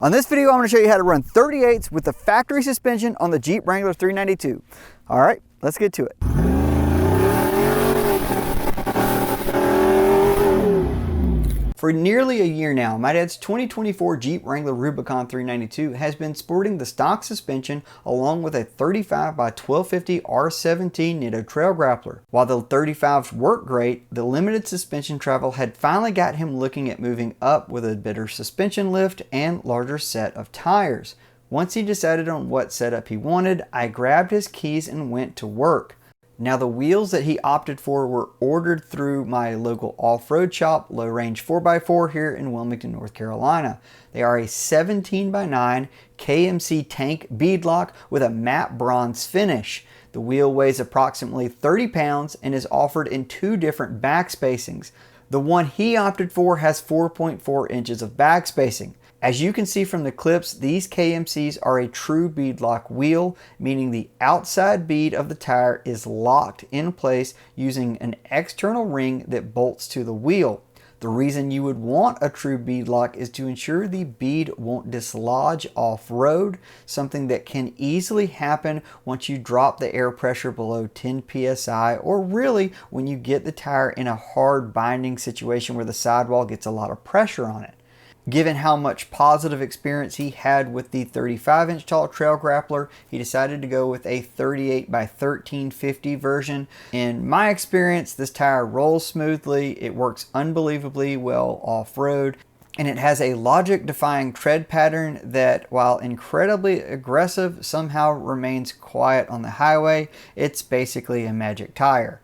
On this video, I'm going to show you how to run 38's with the factory suspension on the Jeep Wrangler 392. All right, let's get to it. For nearly a year now, my dad's 2024 Jeep Wrangler Rubicon 392 has been sporting the stock suspension along with a 35 by 1250 R17 Nitto Trail Grappler. While the 35s work great, the limited suspension travel had finally got him looking at moving up with a better suspension lift and larger set of tires. Once he decided on what setup he wanted, I grabbed his keys and went to work. Now the wheels that he opted for were ordered through my local off-road shop, Low Range 4x4 here in Wilmington, North Carolina. They are a 17x9 KMC Tank Beadlock with a matte bronze finish. The wheel weighs approximately 30 pounds and is offered in two different back spacings. The one he opted for has 4.4 inches of back spacing. As you can see from the clips, these KMCs are a true beadlock wheel, meaning the outside bead of the tire is locked in place using an external ring that bolts to the wheel. The reason you would want a true beadlock is to ensure the bead won't dislodge off-road, something that can easily happen once you drop the air pressure below 10 psi, or really when you get the tire in a hard binding situation where the sidewall gets a lot of pressure on it. Given how much positive experience he had with the 35-inch tall trail grappler, he decided to go with a 38 by 1350 version. In my experience, this tire rolls smoothly, it works unbelievably well off-road, and it has a logic-defying tread pattern that, while incredibly aggressive, somehow remains quiet on the highway. It's basically a magic tire.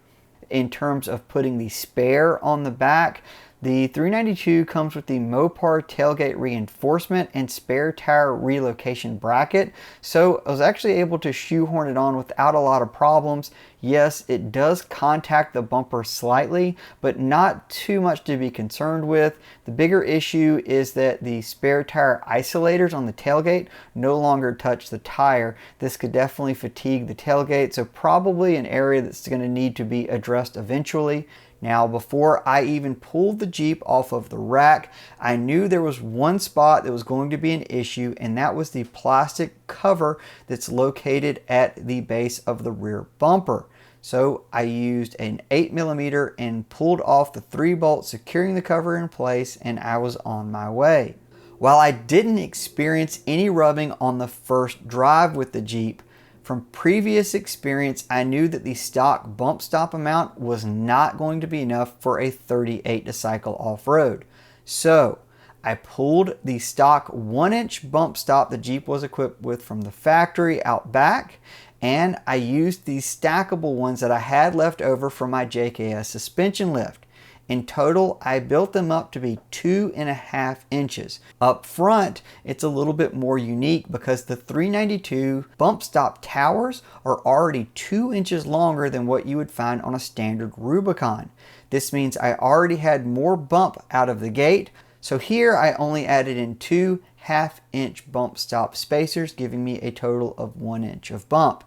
In terms of putting the spare on the back, the 392 comes with the Mopar tailgate reinforcement and spare tire relocation bracket, so I was actually able to shoehorn it on without a lot of problems. Yes, it does contact the bumper slightly, but not too much to be concerned with. The bigger issue is that the spare tire isolators on the tailgate no longer touch the tire. This could definitely fatigue the tailgate, so probably an area that's going to need to be addressed eventually. Now, before I even pulled the Jeep off of the rack, I knew there was one spot that was going to be an issue, and that was the plastic cover that's located at the base of the rear bumper. So I used an 8mm and pulled off the 3 bolts securing the cover in place, and I was on my way. While I didn't experience any rubbing on the first drive with the Jeep, from previous experience, I knew that the stock bump stop amount was not going to be enough for a 38 to cycle off-road. So I pulled the stock 1-inch bump stop the Jeep was equipped with from the factory out back, and I used these stackable ones that I had left over from my JKS suspension lift. In total, I built them up to be 2.5 inches. Up front, it's a little bit more unique because the 392 bump stop towers are already 2 inches longer than what you would find on a standard Rubicon. This means I already had more bump out of the gate, so here I only added in 2 half-inch bump stop spacers, giving me a total of 1 inch of bump.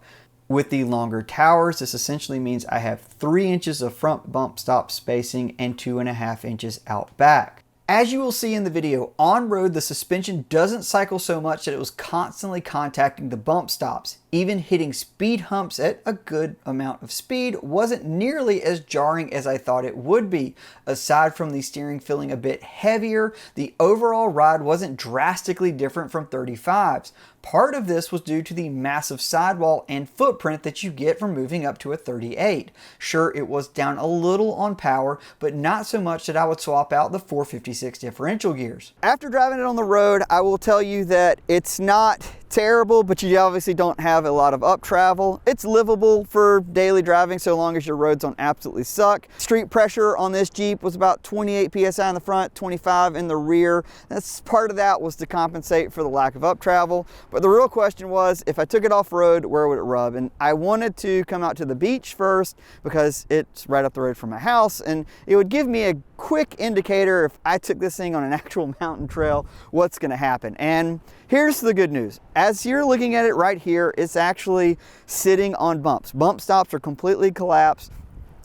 With the longer towers, this essentially means I have 3 inches of front bump stop spacing and 2.5 inches out back. As you will see in the video, on road the suspension doesn't cycle so much that it was constantly contacting the bump stops. Even hitting speed humps at a good amount of speed wasn't nearly as jarring as I thought it would be. Aside from the steering feeling a bit heavier, the overall ride wasn't drastically different from 35's. Part of this was due to the massive sidewall and footprint that you get from moving up to a 38. Sure, it was down a little on power, but not so much that I would swap out the 456 differential gears. After driving it on the road, I will tell you that it's not terrible, but you obviously don't have a lot of up travel. It's livable for daily driving so long as your roads don't absolutely suck. Street pressure on this Jeep was about 28 psi in the front, 25 in the rear. That's part of that was to compensate for the lack of up travel. But the real question was, if I took it off road, where would it rub? And I wanted to come out to the beach first because it's right up the road from my house, and it would give me a quick indicator if I took this thing on an actual mountain trail, what's going to happen. And here's the good news. As you're looking at it right here, it's actually sitting on bumps. Bump stops are completely collapsed.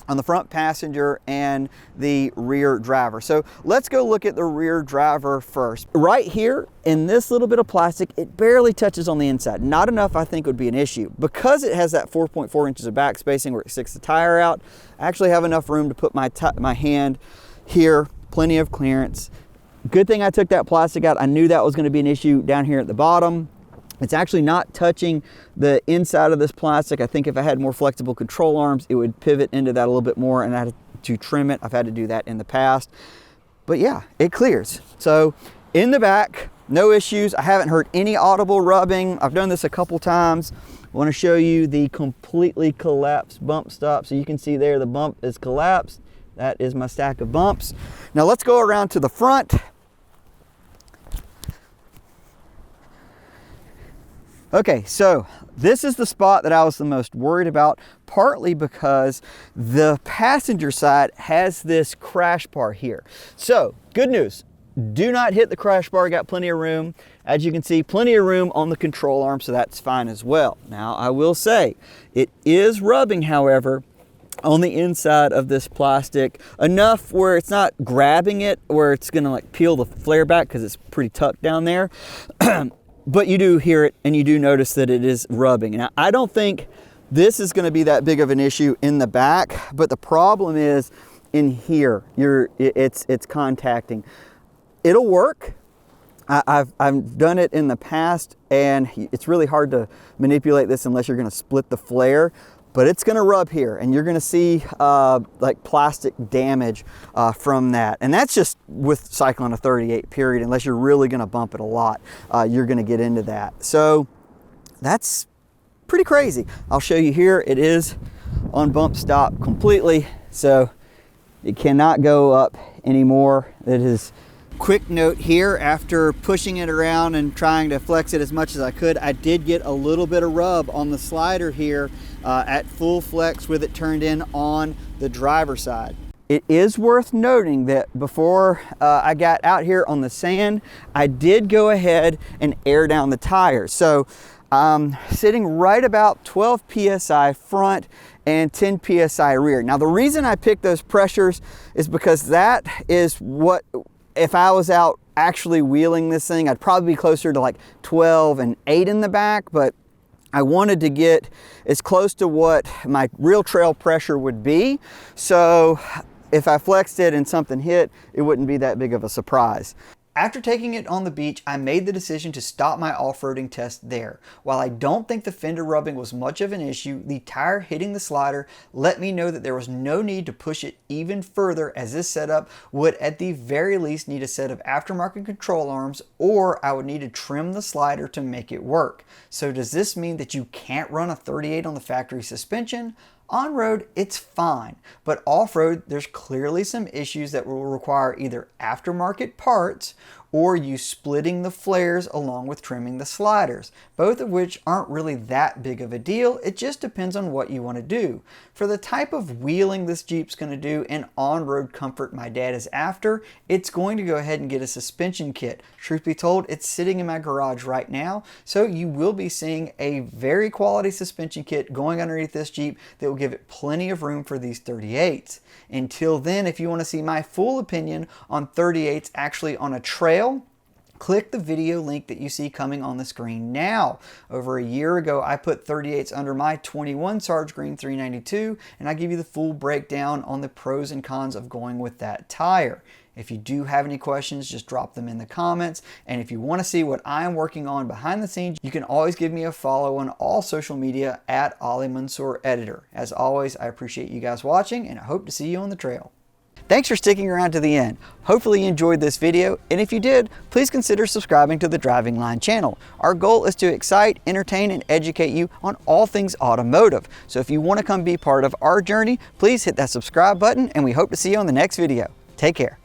on the front passenger and the rear driver. So let's go look at the rear driver first. Right here in this little bit of plastic, it barely touches on the inside. Not enough, I think, would be an issue. Because it has that 4.4 inches of back spacing where it sticks the tire out, I actually have enough room to put my hand here, plenty of clearance. Good thing I took that plastic out. I knew that was going to be an issue down here at the bottom. It's actually not touching the inside of this plastic. I think if I had more flexible control arms, it would pivot into that a little bit more, and I had to trim it. I've had to do that in the past. But yeah, it clears. So in the back, no issues. I haven't heard any audible rubbing. I've done this a couple times. I want to show you the completely collapsed bump stop. So you can see there the bump is collapsed. That is my stack of bumps. Now let's go around to the front. Okay, so this is the spot that I was the most worried about, partly because the passenger side has this crash bar here. So, good news, do not hit the crash bar, got plenty of room. As you can see, plenty of room on the control arm, so that's fine as well. Now, I will say, it is rubbing, however, on the inside of this plastic, enough where it's not grabbing it, where it's gonna like peel the flare back because it's pretty tucked down there. But you do hear it and you do notice that it is rubbing. Now, I don't think this is going to be that big of an issue in the back, but the problem is in here, it's contacting. It'll work. I've done it in the past, and it's really hard to manipulate this unless you're going to split the flare. But it's going to rub here, and you're going to see like plastic damage from that. And that's just with cycling a 38 period. Unless you're really going to bump it a lot, you're going to get into that. So that's pretty crazy. I'll show you here. It is on bump stop completely, so it cannot go up anymore. It is. Quick note here, after pushing it around and trying to flex it as much as I could, I did get a little bit of rub on the slider here at full flex with it turned in on the driver's side. It is worth noting that before I got out here on the sand, I did go ahead and air down the tires. So I'm sitting right about 12 PSI front and 10 PSI rear. Now the reason I picked those pressures is because that is what, if I was out actually wheeling this thing, I'd probably be closer to like 12 and 8 in the back, but I wanted to get as close to what my real trail pressure would be. So if I flexed it and something hit, it wouldn't be that big of a surprise. After taking it on the beach, I made the decision to stop my off-roading test there. While I don't think the fender rubbing was much of an issue, the tire hitting the slider let me know that there was no need to push it even further, as this setup would at the very least need a set of aftermarket control arms, or I would need to trim the slider to make it work. So does this mean that you can't run a 38 on the factory suspension? On-road, it's fine, but off-road, there's clearly some issues that will require either aftermarket parts or you splitting the flares along with trimming the sliders, both of which aren't really that big of a deal. It just depends on what you want to do. For the type of wheeling this Jeep's going to do and on-road comfort my dad is after, it's going to go ahead and get a suspension kit. Truth be told, it's sitting in my garage right now, so you will be seeing a very quality suspension kit going underneath this Jeep that will give it plenty of room for these 38s. Until then, if you want to see my full opinion on 38s actually on a trail, click the video link that you see coming on the screen now. Over a year ago, I put 38s under my 21 Sarge Green 392, and I give you the full breakdown on the pros and cons of going with that tire. If you do have any questions, just drop them in the comments. And if you want to see what I'm working on behind the scenes, you can always give me a follow on all social media at Ali Mansour Editor. As always, I appreciate you guys watching, and I hope to see you on the trail. Thanks for sticking around to the end. Hopefully you enjoyed this video, and if you did, please consider subscribing to the Driving Line channel. Our goal is to excite, entertain, and educate you on all things automotive. So if you want to come be part of our journey, please hit that subscribe button, and we hope to see you on the next video. Take care.